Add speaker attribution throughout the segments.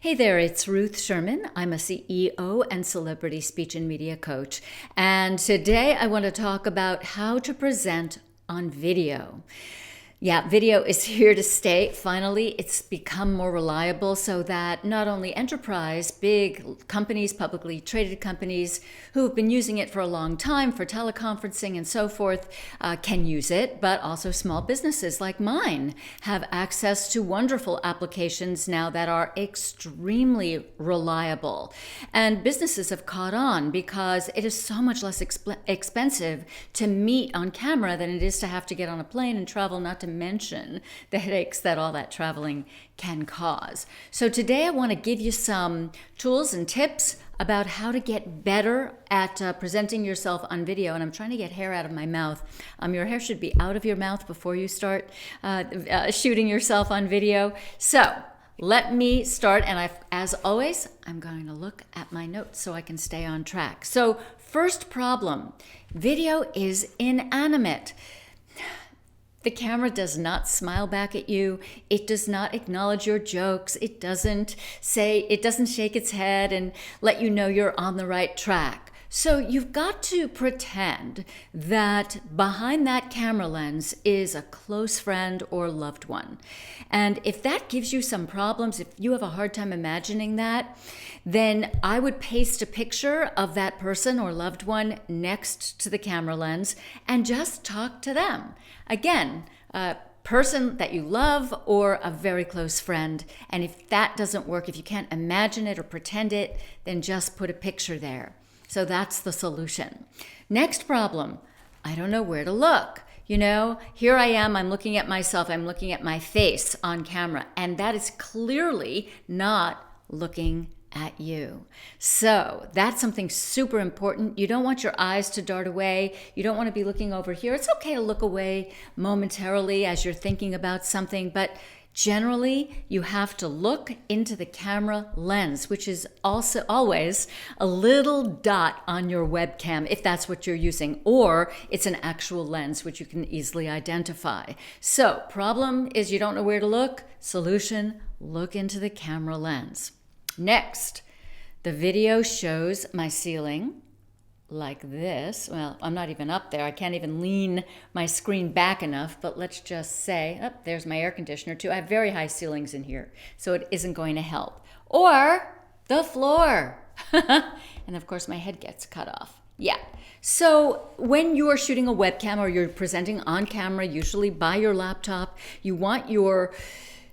Speaker 1: Hey there, it's Ruth Sherman. I'm a CEO and celebrity speech and media coach. And today I want to talk about how to present on video. Yeah, video is here to stay. Finally, it's become more reliable so that not only enterprise, big companies, publicly traded companies who have been using it for a long time for teleconferencing and so forth can use it, but also small businesses like mine have access to wonderful applications now that are extremely reliable. And businesses have caught on because it is so much less expensive to meet on camera than it is to have to get on a plane and travel, not to mention the headaches that all that traveling can cause. So today I want to give you some tools and tips about how to get better at presenting yourself on video. And I'm trying to get hair out of my mouth. Your hair should be out of your mouth before you start shooting yourself on video. So let me start, and as always, I'm going to look at my notes so I can stay on track. So first problem, video is inanimate. The camera does not smile back at you. It does not acknowledge your jokes. It doesn't shake its head and let you know you're on the right track. So you've got to pretend that behind that camera lens is a close friend or loved one. And if that gives you some problems, if you have a hard time imagining that, then I would paste a picture of that person or loved one next to the camera lens and just talk to them. Again, a person that you love or a very close friend. And if that doesn't work, if you can't imagine it or pretend it, then just put a picture there. So that's the solution. Next problem, I don't know where to look. Here I am, I'm looking at myself, I'm looking at my face on camera, and that is clearly not looking at you. So that's something super important. You don't want your eyes to dart away. You don't want to be looking over here. It's okay to look away momentarily as you're thinking about something, but generally you have to look into the camera lens, which is also always a little dot on your webcam if that's what you're using, or it's an actual lens which you can easily identify. So problem is you don't know where to look. Solution, look into the camera lens. Next, the video shows my ceiling like this. Well, I'm not even up there. I can't even lean my screen back enough, but let's just say, there's my air conditioner too. I have very high ceilings in here, so it isn't going to help. Or the floor. And of course, my head gets cut off. Yeah. So when you're shooting a webcam or you're presenting on camera, usually by your laptop, you want your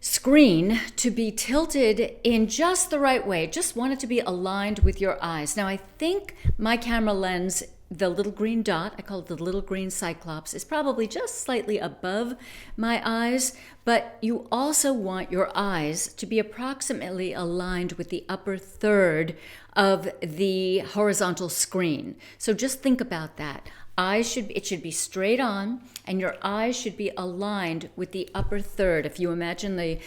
Speaker 1: screen to be tilted in just the right way. Just want it to be aligned with your eyes. Now, I think my camera lens, the little green dot, I call it the little green cyclops, is probably just slightly above my eyes, but you also want your eyes to be approximately aligned with the upper third of the horizontal screen. So just think about that. It should be straight on, and your eyes should be aligned with the upper third. If you imagine the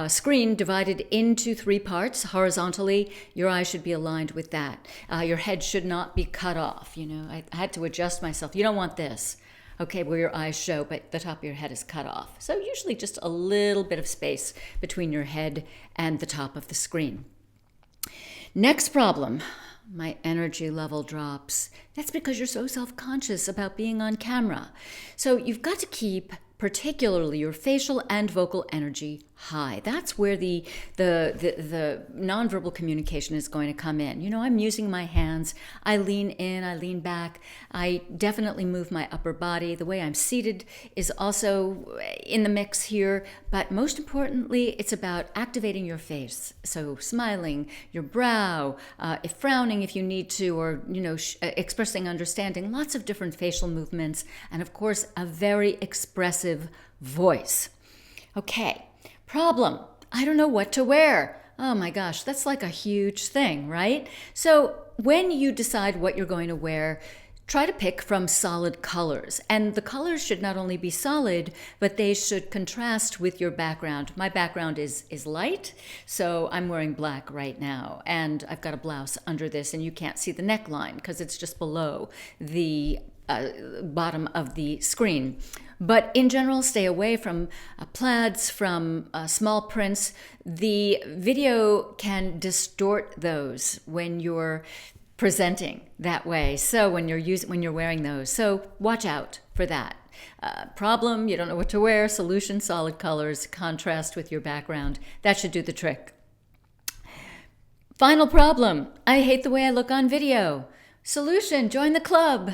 Speaker 1: screen divided into three parts horizontally, your eyes should be aligned with that. Your head should not be cut off. I had to adjust myself. You don't want this, okay, where your eyes show, but the top of your head is cut off. So usually just a little bit of space between your head and the top of the screen. Next problem. My energy level drops. That's because you're so self-conscious about being on camera. So you've got to keep particularly your facial and vocal energy high. That's where the nonverbal communication is going to come in. I'm using my hands. I lean in, I lean back. I definitely move my upper body. The way I'm seated is also in the mix here. But most importantly, it's about activating your face. So smiling, your brow, if frowning if you need to, or expressing understanding. Lots of different facial movements, and of course, a very expressive voice. Okay. Problem, I don't know what to wear. Oh my gosh, that's like a huge thing, right? So when you decide what you're going to wear, try to pick from solid colors. And the colors should not only be solid, but they should contrast with your background. My background is light, so I'm wearing black right now. And I've got a blouse under this, and you can't see the neckline because it's just below the bottom of the screen. But in general, stay away from plaids, from small prints. The video can distort those when you're presenting that way. So when you're wearing those, so watch out for that. Problem, you don't know what to wear. Solution, solid colors, contrast with your background. That should do the trick. Final problem, I hate the way I look on video. Solution, join the club.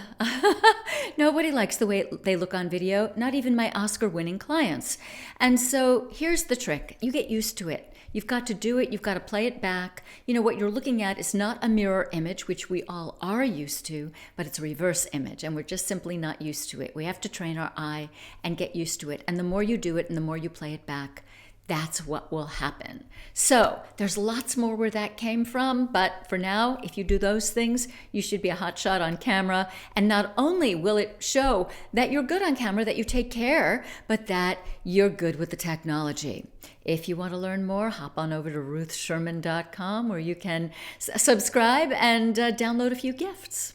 Speaker 1: Nobody likes the way they look on video, not even my Oscar-winning clients. And so here's the trick. You get used to it. You've got to do it. You've got to play it back. You know, what you're looking at is not a mirror image, which we all are used to, but it's a reverse image, and we're just simply not used to it. We have to train our eye and get used to it. And the more you do it and the more you play it back, that's what will happen. So there's lots more where that came from, but for now, if you do those things, you should be a hot shot on camera. And not only will it show that you're good on camera, that you take care, but that you're good with the technology. If you want to learn more, hop on over to ruthsherman.com, where you can subscribe and download a few gifts.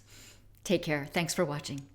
Speaker 1: Take care. Thanks for watching.